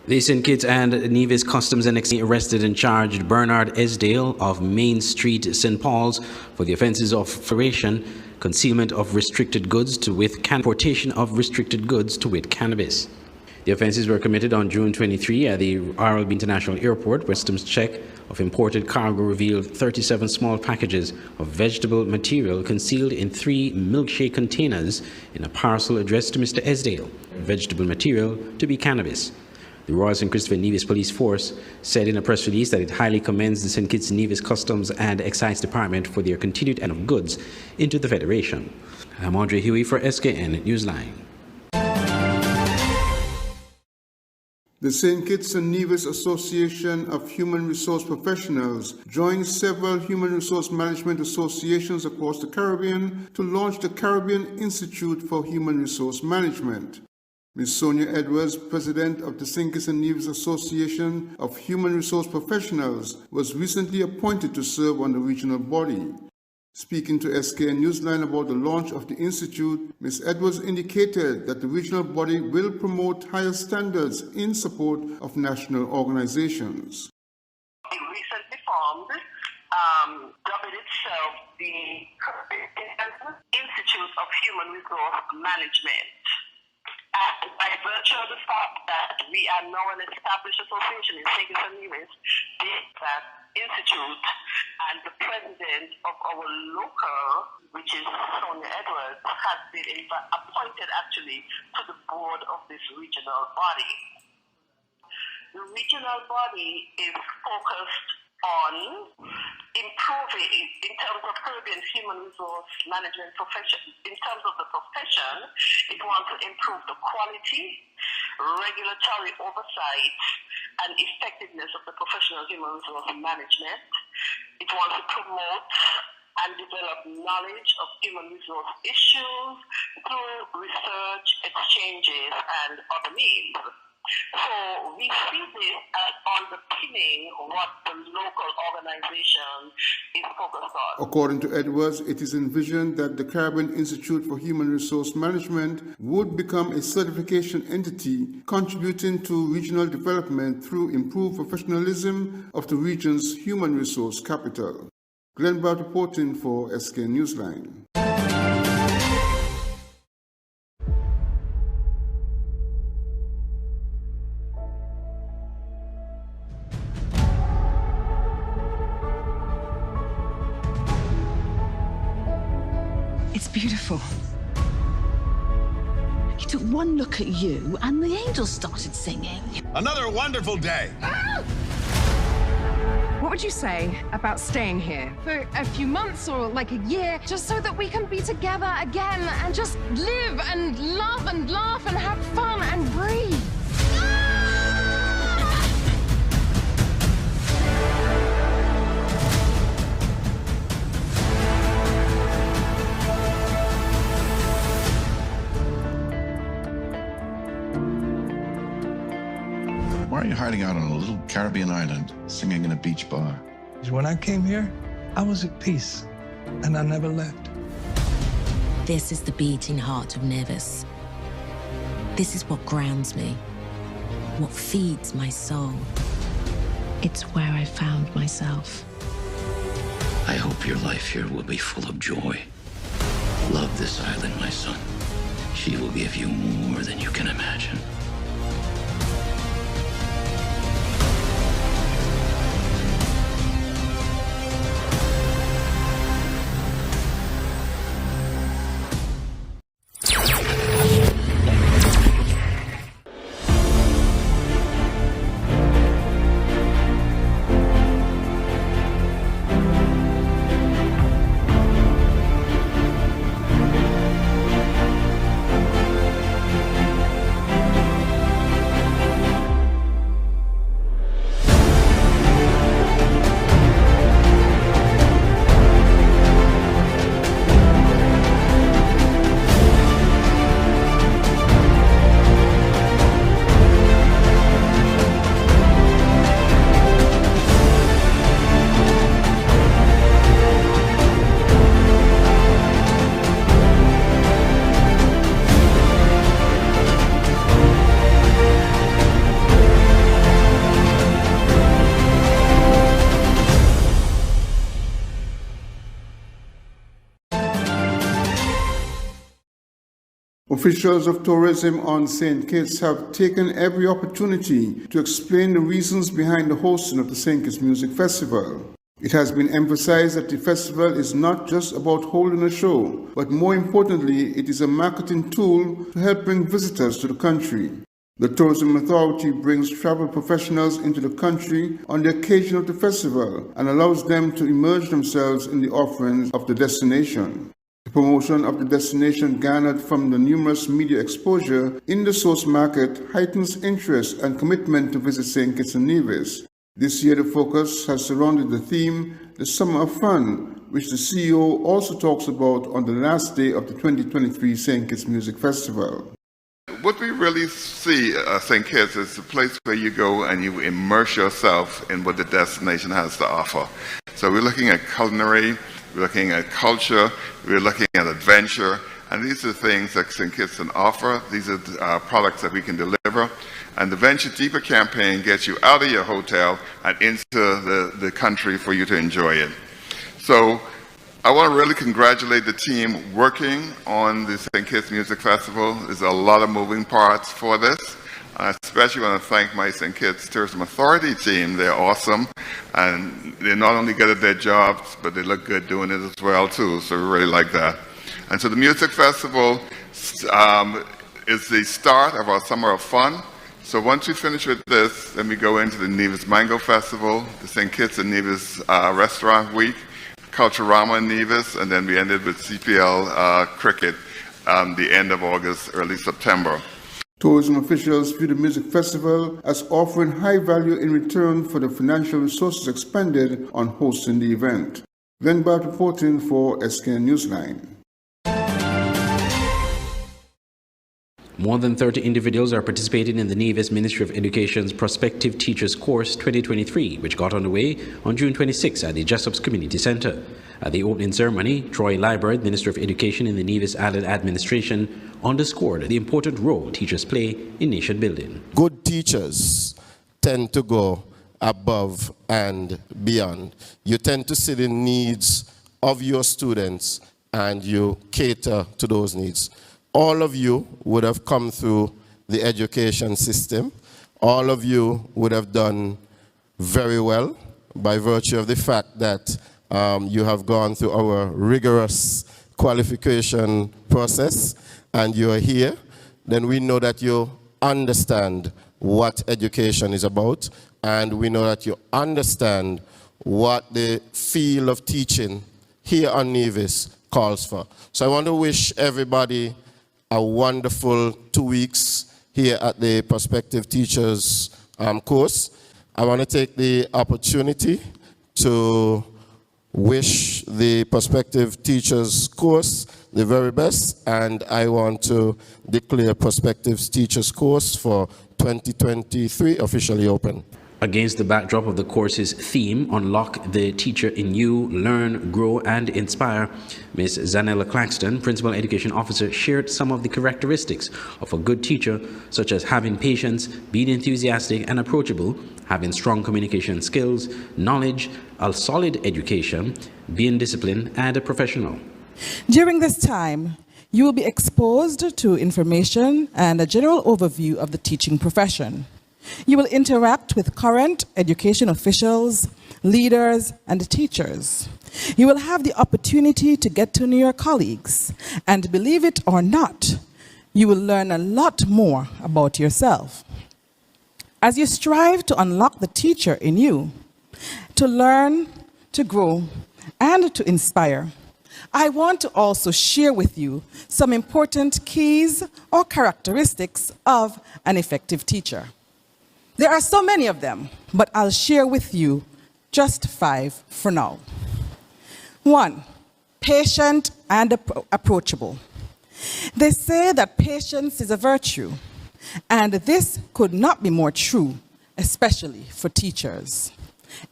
The St. Kitts and Nevis Customs and Exchange arrested and charged Bernard Esdale of Main Street, St. Paul's, for the offences of falsification, concealment of restricted goods to wit importation of restricted goods to wit cannabis. The offences were committed on June 23 at the RLB International Airport, where customs check of imported cargo revealed 37 small packages of vegetable material concealed in 3 milkshake containers in a parcel addressed to Mr. Esdale, vegetable material to be cannabis. The Royal St. Christopher Nevis Police Force said in a press release that it highly commends the St. Kitts Nevis Customs and Excise Department for their continued entry of goods into the Federation. I'm Andre Huey for SKN Newsline. The St. Kitts and Nevis Association of Human Resource Professionals joined several human resource management associations across the Caribbean to launch the Caribbean Institute for Human Resource Management. Ms. Sonia Edwards, president of the St. Kitts and Nevis Association of Human Resource Professionals, was recently appointed to serve on the regional body. Speaking to SKN Newsline about the launch of the Institute, Ms. Edwards indicated that the regional body will promote higher standards in support of national organizations. It recently formed, dubbed itself the Institute of Human Resource Management. And by virtue of the fact that we are now an established association in St. Kitts and Nevis, that institute and the president of our local, which is Sonia Edwards, has been appointed actually to the board of this regional body. The regional body is focused on improving in terms of Caribbean human resource management profession. In terms of the profession, it wants to improve the quality, regulatory oversight, and effectiveness of the professional human resource management. It wants to promote and develop knowledge of human resource issues through research, exchanges, and other means. So we see this as underpinning what the local organization is focused on. According to Edwards, it is envisioned that the Caribbean Institute for Human Resource Management would become a certification entity contributing to regional development through improved professionalism of the region's human resource capital. Glenn Brown reporting for SK Newsline. It's beautiful. He took one look at you and the angels started singing. Another wonderful day. What would you say about staying here for a few months or like a year, just so that we can be together again and just live and love and laugh and have fun and breathe? Why are you hiding out on a little Caribbean island, singing in a beach bar? When I came here, I was at peace, and I never left. This is the beating heart of Nevis. This is what grounds me, what feeds my soul. It's where I found myself. I hope your life here will be full of joy. Love this island, my son. She will give you more than you can imagine. Officials of tourism on St. Kitts have taken every opportunity to explain the reasons behind the hosting of the St. Kitts Music Festival. It has been emphasized that the festival is not just about holding a show, but more importantly, it is a marketing tool to help bring visitors to the country. The Tourism Authority brings travel professionals into the country on the occasion of the festival and allows them to immerse themselves in the offerings of the destination. The promotion of the destination garnered from the numerous media exposure in the source market heightens interest and commitment to visit St. Kitts and Nevis. This year the focus has surrounded the theme, the Summer of Fun, which the CEO also talks about on the last day of the 2023 St. Kitts Music Festival. What we really see at St. Kitts is a place where you go and you immerse yourself in what the destination has to offer. So we're looking at culinary, we're looking at culture, we're looking at adventure, and these are things that St. Kitts can offer. These are products that we can deliver. And the Venture Deeper campaign gets you out of your hotel and into the country for you to enjoy it. So I want to really congratulate the team working on the St. Kitts Music Festival. There's a lot of moving parts for this. I especially want to thank my St. Kitts Tourism Authority team. They're awesome. And they're not only good at their jobs, but they look good doing it as well, too. So we really like that. And so the Music Festival is the start of our Summer of Fun. So once we finish with this, then we go into the Nevis Mango Festival, the St. Kitts and Nevis Restaurant Week, Culturama in Nevis, and then we ended with CPL Cricket the end of August, early September. Tourism officials view the music festival as offering high value in return for the financial resources expended on hosting the event. Glenn Bart reporting for SKN Newsline. More than 30 individuals are participating in the Nevis Ministry of Education's Prospective Teachers Course 2023, which got underway on June 26 at the Jessops Community Center. At the opening ceremony, Troy Liburd, Minister of Education in the Nevis Island Administration, underscored the important role teachers play in nation building. Good teachers tend to go above and beyond. You tend to see the needs of your students and you cater to those needs. All of you would have come through the education system. All of you would have done very well by virtue of the fact that you have gone through our rigorous qualification process and you are here. Then we know that you understand what education is about, and we know that you understand what the field of teaching here on Nevis calls for. So I want to wish everybody a wonderful 2 weeks here at the Prospective Teachers course. I want to take the opportunity to wish the Prospective Teachers course the very best, and I want to declare Prospective Teachers course for 2023 officially open. Against the backdrop of the course's theme, Unlock the Teacher in You, Learn, Grow and Inspire, Ms. Zanella Claxton, Principal Education Officer, shared some of the characteristics of a good teacher, such as having patience, being enthusiastic and approachable, having strong communication skills, knowledge, a solid education, being disciplined and a professional. During this time, you will be exposed to information and a general overview of the teaching profession. You will interact with current education officials, leaders, and teachers. You will have the opportunity to get to know your colleagues, and believe it or not, you will learn a lot more about yourself. As you strive to unlock the teacher in you, to learn, to grow, and to inspire, I want to also share with you some important keys or characteristics of an effective teacher. There are so many of them, but I'll share with you just 5 for now. 1, patient and approachable. They say that patience is a virtue, and this could not be more true, especially for teachers.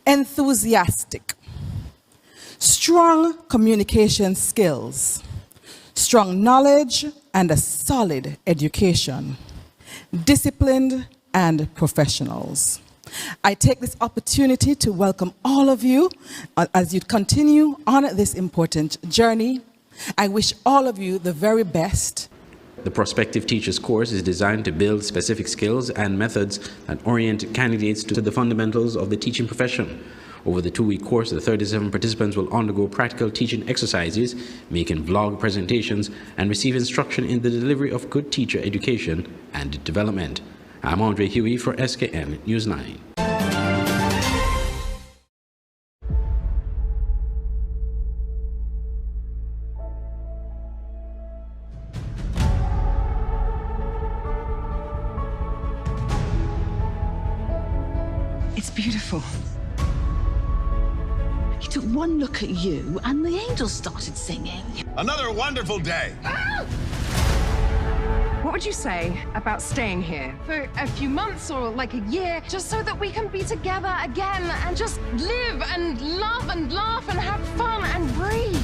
Enthusiastic. Strong communication skills. Strong knowledge and a solid education. Disciplined and professionals. I take this opportunity to welcome all of you as you continue on this important journey. I wish all of you the very best. The prospective teacher's course is designed to build specific skills and methods that orient candidates to the fundamentals of the teaching profession. Over the 2-week course, the 37 participants will undergo practical teaching exercises, making vlog presentations, and receive instruction in the delivery of good teacher education and development. I'm Andre Huey for SKN Newsline. It's beautiful. He took one look at you and the angels started singing. Another wonderful day. What would you say about staying here for a few months or like a year, just so that we can be together again and just live and love and laugh and have fun and breathe?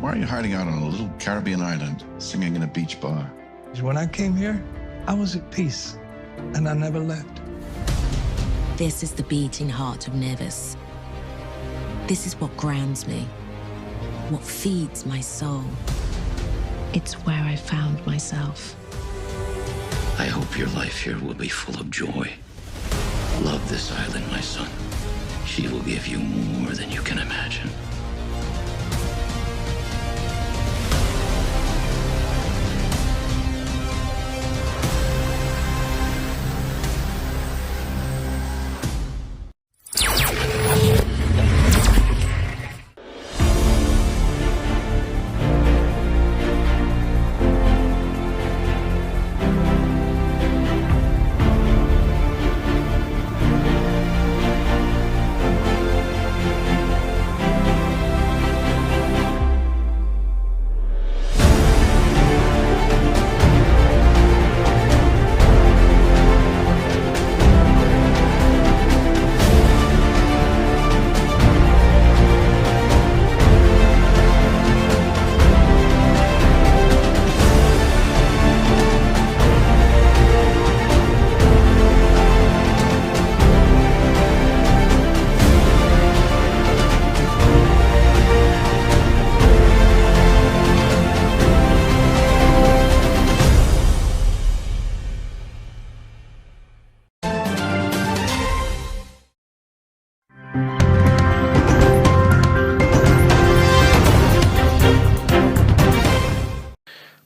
Why are you hiding out on a little Caribbean island, singing in a beach bar? When I came here, I was at peace, and I never left. This is the beating heart of Nevis. This is what grounds me, what feeds my soul. It's where I found myself. I hope your life here will be full of joy. Love this island, my son. She will give you more than you can imagine.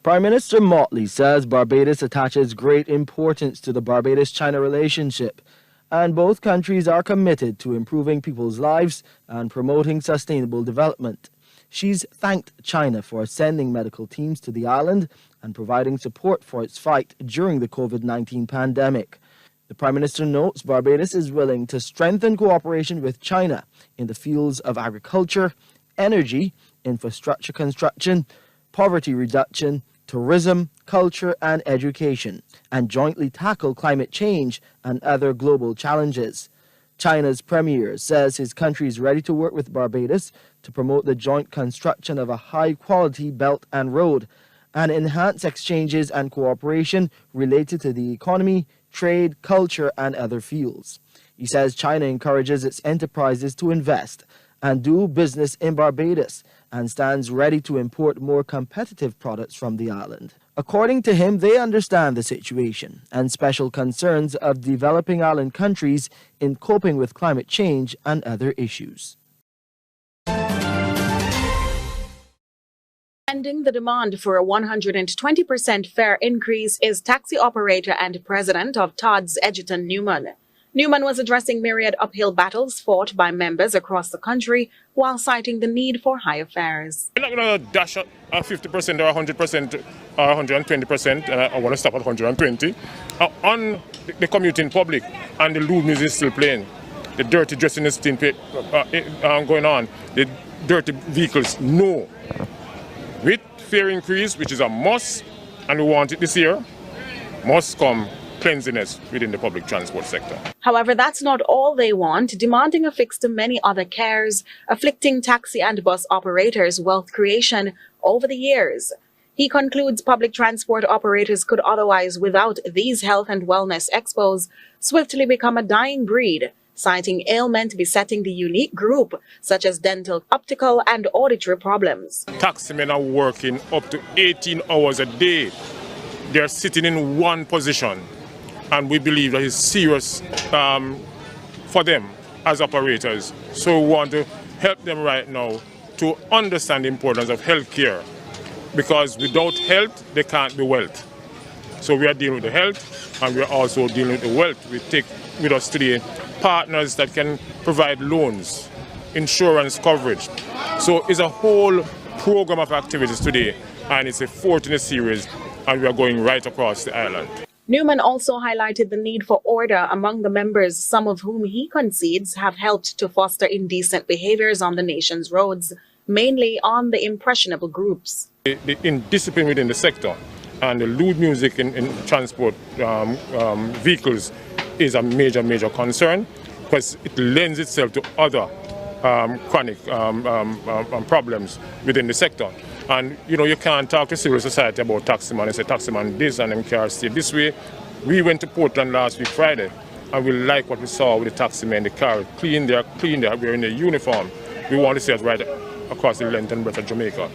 Prime Minister Motley says Barbados attaches great importance to the Barbados-China relationship, and both countries are committed to improving people's lives and promoting sustainable development. She's thanked China for sending medical teams to the island and providing support for its fight during the COVID-19 pandemic. The Prime Minister notes Barbados is willing to strengthen cooperation with China in the fields of agriculture, energy, infrastructure construction, poverty reduction, tourism, culture and education, and jointly tackle climate change and other global challenges. China's premier says his country is ready to work with Barbados to promote the joint construction of a high-quality belt and road and enhance exchanges and cooperation related to the economy, trade, culture and other fields. He says China encourages its enterprises to invest and do business in Barbados and stands ready to import more competitive products from the island. According to him, they understand the situation and special concerns of developing island countries in coping with climate change and other issues. Ending the demand for a 120% fare increase is taxi operator and president of Todd's Edgerton Newman. Newman was addressing myriad uphill battles fought by members across the country while citing the need for higher fares. We're not going to dash at 50% or 100% or 120%, and I want to stop at 120. On the commuting public, and the lewd music is still playing. The dirty dressing is still going on. The dirty vehicles, no. With fare increase, which is a must, and we want it this year, must come cleanliness within the public transport sector. However, that's not all they want, demanding a fix to many other cares, afflicting taxi and bus operators' wealth creation over the years. He concludes public transport operators could otherwise, without these health and wellness expos, swiftly become a dying breed, citing ailment besetting the unique group, such as dental, optical, and auditory problems. Taximen are working up to 18 hours a day. They're sitting in one position, and we believe that it's serious for them as operators. So we want to help them right now to understand the importance of healthcare, because without health, there can't be wealth. So we are dealing with the health, and we are also dealing with the wealth. We take with us today partners that can provide loans, insurance coverage. So it's a whole program of activities today, and it's a fourth in a series, and we are going right across the island. Newman also highlighted the need for order among the members, some of whom he concedes have helped to foster indecent behaviors on the nation's roads, mainly on the impressionable groups. The indiscipline within the sector and the lewd music in transport vehicles is a major concern, because it lends itself to other chronic problems within the sector. And you can't talk to civil society about taximan and say taximan this and them cars stay this way. We went to Portland last week Friday, and we like what we saw with the taximen. The car clean, they're wearing their uniform. We want to see it right across the length and breadth of Jamaica.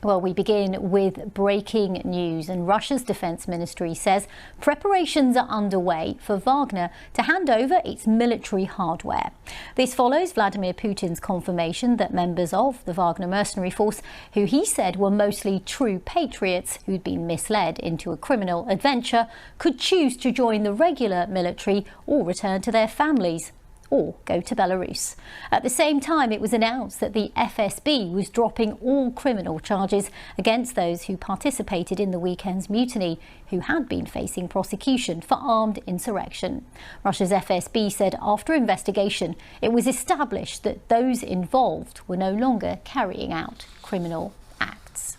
Well, we begin with breaking news, and Russia's defense ministry says preparations are underway for Wagner to hand over its military hardware. This follows Vladimir Putin's confirmation that members of the Wagner mercenary force, who he said were mostly true patriots who'd been misled into a criminal adventure, could choose to join the regular military or return to their families, or go to Belarus. At the same time, it was announced that the FSB was dropping all criminal charges against those who participated in the weekend's mutiny, who had been facing prosecution for armed insurrection. Russia's FSB said after investigation, it was established that those involved were no longer carrying out criminal acts.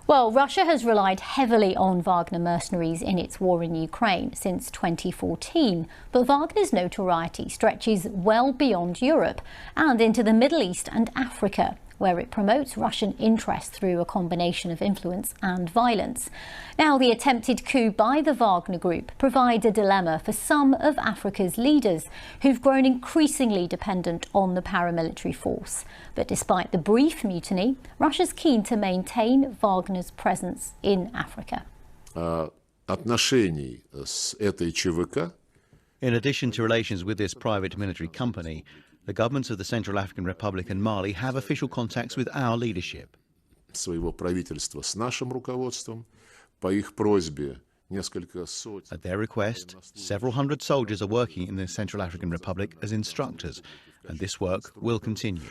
Well, Russia has relied heavily on Wagner mercenaries in its war in Ukraine since 2014, but Wagner's notoriety stretches well beyond Europe and into the Middle East and Africa, where it promotes Russian interests through a combination of influence and violence. Now, the attempted coup by the Wagner Group provides a dilemma for some of Africa's leaders, who've grown increasingly dependent on the paramilitary force. But despite the brief mutiny, Russia's keen to maintain Wagner's presence in Africa. Отношений с этой ЧВК. In addition to relations with this private military company, the governments of the Central African Republic and Mali have official contacts with our leadership. Своего правительства с нашим руководством, по их просьбе несколько сотен. At their request, several hundred soldiers are working in the Central African Republic as instructors, and this work will continue.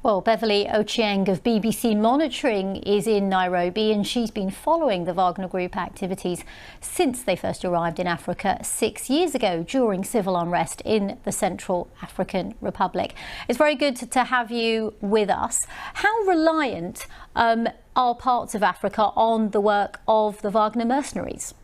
Well, Beverly Ochieng of BBC Monitoring is in Nairobi, and she's been following the Wagner Group activities since they first arrived in Africa 6 years ago during civil unrest in the Central African Republic. It's very good to have you with us. How reliant are parts of Africa on the work of the Wagner mercenaries?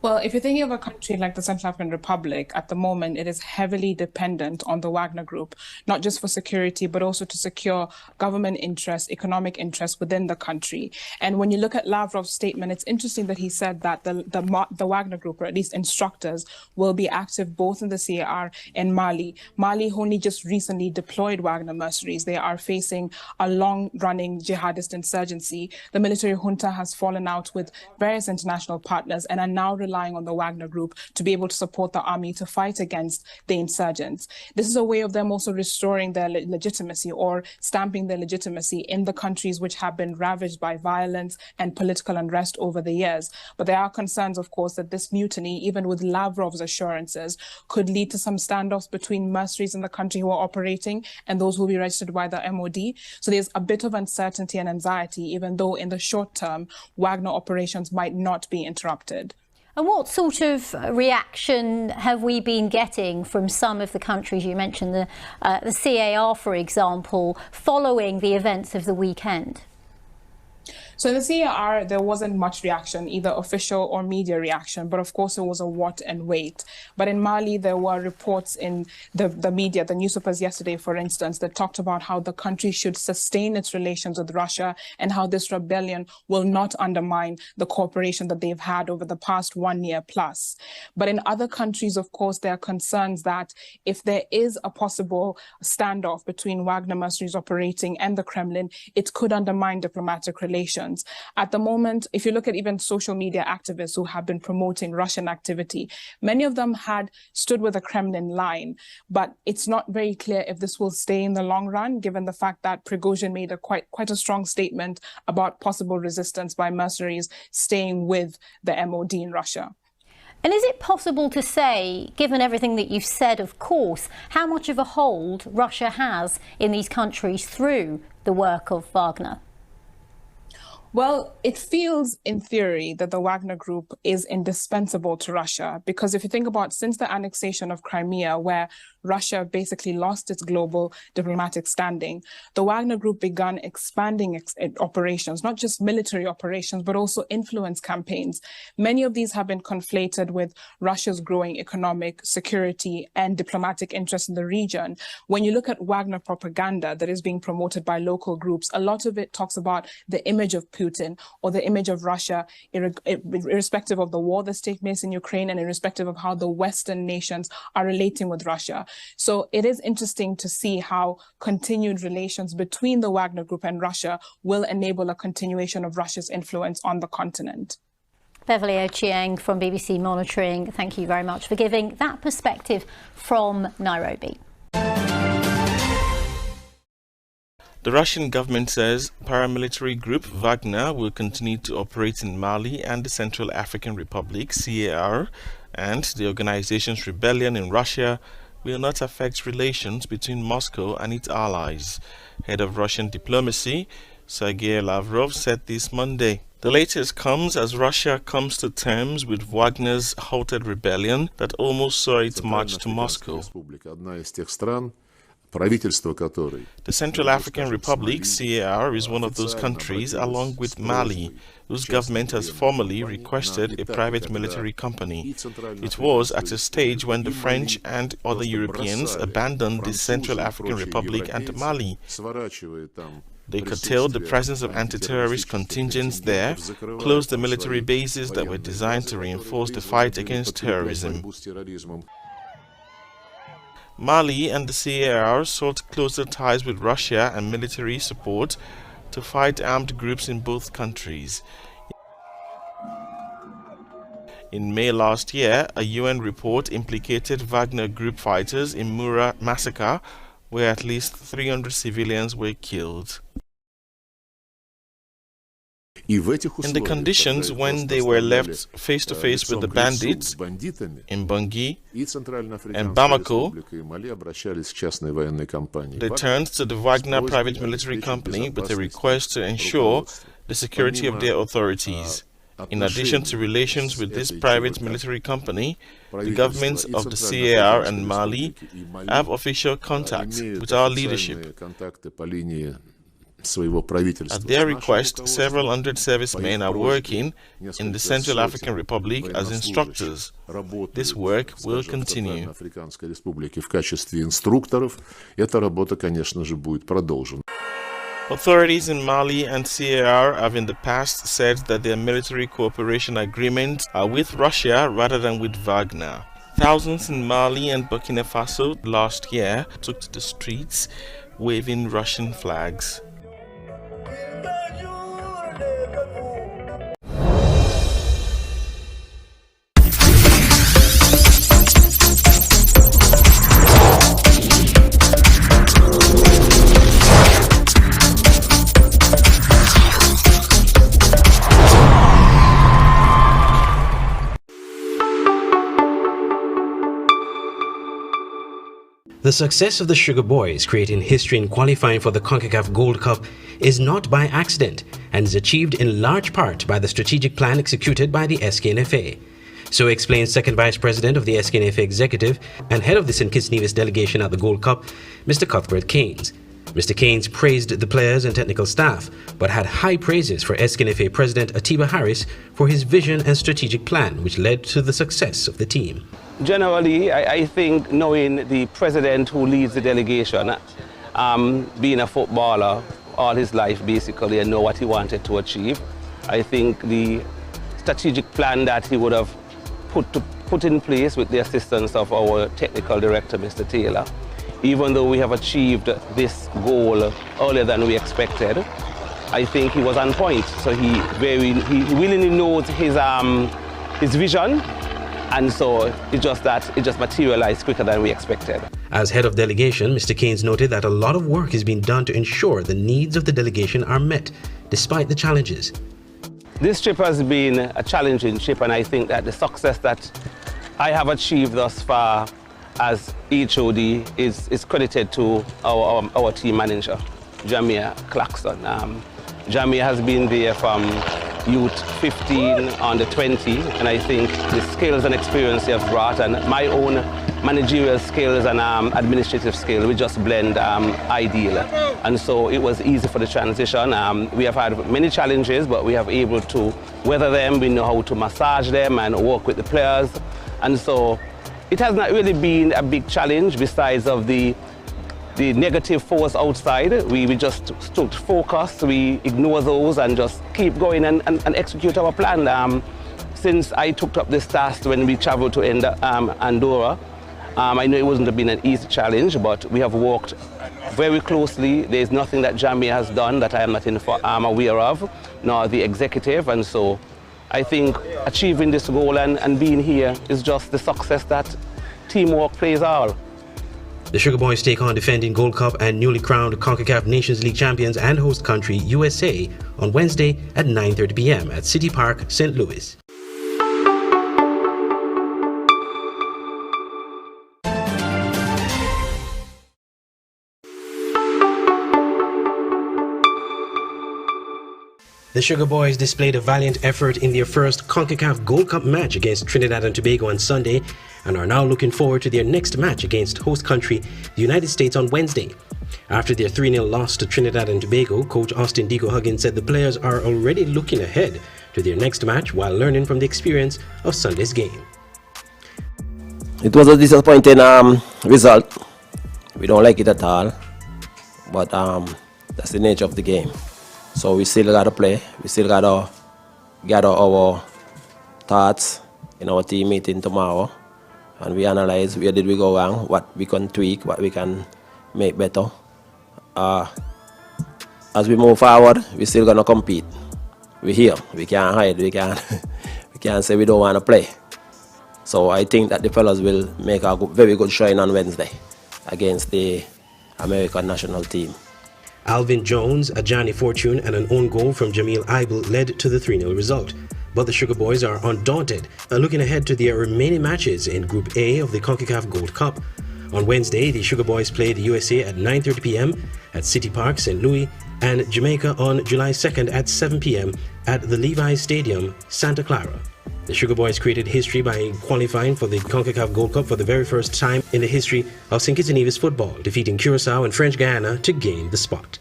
Well, if you're thinking of a country like the Central African Republic, at the moment, it is heavily dependent on the Wagner Group, not just for security, but also to secure government interests, economic interests within the country. And when you look at Lavrov's statement, it's interesting that he said that the Wagner Group, or at least instructors, will be active both in the CAR and Mali. Mali only just recently deployed Wagner mercenaries. They are facing a long-running jihadist insurgency. The military junta has fallen out with various international partners and are now relying on the Wagner Group to be able to support the army to fight against the insurgents. This is a way of them also restoring their legitimacy, or stamping their legitimacy in the countries which have been ravaged by violence and political unrest over the years. But there are concerns, of course, that this mutiny, even with Lavrov's assurances, could lead to some standoffs between mercenaries in the country who are operating and those who will be registered by the MOD. So there's a bit of uncertainty and anxiety, even though in the short term, Wagner operations might not be interrupted. And what sort of reaction have we been getting from some of the countries you mentioned, the CAR, for example, following the events of the weekend? So in the CAR, there wasn't much reaction, either official or media reaction, but of course it was a what and wait. But in Mali, there were reports in the media, the newspapers yesterday, for instance, that talked about how the country should sustain its relations with Russia and how this rebellion will not undermine the cooperation that they've had over the past 1 year plus. But in other countries, of course, there are concerns that if there is a possible standoff between Wagner mercenaries operating and the Kremlin, it could undermine diplomatic relations. At the moment, if you look at even social media activists who have been promoting Russian activity, many of them had stood with the Kremlin line, but it's not very clear if this will stay in the long run, given the fact that Prigozhin made a quite a strong statement about possible resistance by mercenaries staying with the MOD in Russia. And is it possible to say, given everything that you've said, of course, how much of a hold Russia has in these countries through the work of Wagner? Well, it feels in theory that the Wagner Group is indispensable to Russia, because if you think about since the annexation of Crimea, where Russia basically lost its global diplomatic standing, the Wagner Group began expanding operations, not just military operations, but also influence campaigns. Many of these have been conflated with Russia's growing economic, security, and diplomatic interests in the region. When you look at Wagner propaganda that is being promoted by local groups, a lot of it talks about the image of Putin or the image of Russia, irrespective of the war that's taking place in Ukraine and irrespective of how the Western nations are relating with Russia. So it is interesting to see how continued relations between the Wagner Group and Russia will enable a continuation of Russia's influence on the continent. Beverly Ochieng from BBC Monitoring, thank you very much for giving that perspective from Nairobi. The Russian government says paramilitary group Wagner will continue to operate in Mali and the Central African Republic, CAR, and the organization's rebellion in Russia will not affect relations between Moscow and its allies. Head of Russian diplomacy, Sergei Lavrov, said this Monday. The latest comes as Russia comes to terms with Wagner's halted rebellion that almost saw it march to Moscow. The Central African Republic, CAR, is one of those countries, along with Mali, whose government has formally requested a private military company. It was at a stage when the French and other Europeans abandoned the Central African Republic and Mali. They curtailed the presence of anti-terrorist contingents there, closed the military bases that were designed to reinforce the fight against terrorism. Mali and the CAR sought closer ties with Russia and military support to fight armed groups in both countries. In May last year, a UN report implicated Wagner group fighters in Mura massacre, where at least 300 civilians were killed. In the conditions when they were left face-to-face with the bandits in Bangui and Bamako, they turned to the Wagner private military company with a request to ensure the security of their authorities. In addition to relations with this private military company, the governments of the CAR and Mali have official contacts with our leadership. At their request, several hundred servicemen are working in the Central African Republic as instructors. This work will continue. Authorities in Mali and CAR have in the past said that their military cooperation agreements are with Russia rather than with Wagner. Thousands in Mali and Burkina Faso last year took to the streets waving Russian flags. The success of the Sugar Boys creating history in qualifying for the CONCACAF Gold Cup is not by accident and is achieved in large part by the strategic plan executed by the SKNFA. So explains Second Vice President of the SKNFA Executive and head of the St. Kitts Nevis delegation at the Gold Cup, Mr. Cuthbert Keynes. Mr. Keynes praised the players and technical staff, but had high praises for SKNFA President Atiba Harris for his vision and strategic plan, which led to the success of the team. Generally, I think knowing the president who leads the delegation, being a footballer all his life basically and know what he wanted to achieve, I think the strategic plan that he would have put in place with the assistance of our technical director, Mr. Taylor, even though we have achieved this goal earlier than we expected, I think he was on point. So he really knows his vision, and so it just materialized quicker than we expected. As head of delegation, Mr. Keynes noted that a lot of work is being done to ensure the needs of the delegation are met, despite the challenges. This trip has been a challenging trip, and I think that the success that I have achieved thus far as HOD is credited to our team manager, Jamia Claxton. Jamia has been there from youth 15 under 20, and I think the skills and experience he has brought and my own managerial skills and administrative skills, we just blend ideal. And so it was easy for the transition. We have had many challenges, but we have able to weather them. We know how to massage them and work with the players. And so it has not really been a big challenge besides of the negative force outside. We just stood focused, we ignore those and just keep going and execute our plan. Since I took up this task when we traveled to Andorra, I know it wasn't been an easy challenge, but we have worked very closely. There's nothing that Jamie has done that I am not aware of, nor the executive, and so I think achieving this goal and being here is just the success that teamwork plays all. The Sugar Boys take on defending Gold Cup and newly crowned CONCACAF Nations League champions and host country USA on Wednesday at 9:30 p.m. at City Park, St. Louis. The Sugar Boys displayed a valiant effort in their first CONCACAF Gold Cup match against Trinidad and Tobago on Sunday and are now looking forward to their next match against host country, the United States, on Wednesday. After their 3-0 loss to Trinidad and Tobago, coach Austin Dico Huggins said the players are already looking ahead to their next match while learning from the experience of Sunday's game. It was a disappointing result. We don't like it at all, but that's the nature of the game. So we still got to play. We still got to gather our thoughts in our team meeting tomorrow, and we analyze where did we go wrong, what we can tweak, what we can make better. As we move forward, we're still gonna compete. We're here. We can't hide. We can't say we don't want to play. So I think that the fellas will make a very good showing on Wednesday against the American national team. Alvin Jones, a Johnny Fortune, and an own goal from Jamil Eibel led to the 3-0 result. But the Sugar Boys are undaunted, looking ahead to their remaining matches in Group A of the CONCACAF Gold Cup. On Wednesday, the Sugar Boys play the USA at 9:30 p.m. at City Park, St. Louis, and Jamaica on July 2nd at 7 p.m. at the Levi's Stadium, Santa Clara. The Sugar Boys created history by qualifying for the CONCACAF Gold Cup for the very first time in the history of St. Kitts and Nevis football, defeating Curaçao and French Guiana to gain the spot.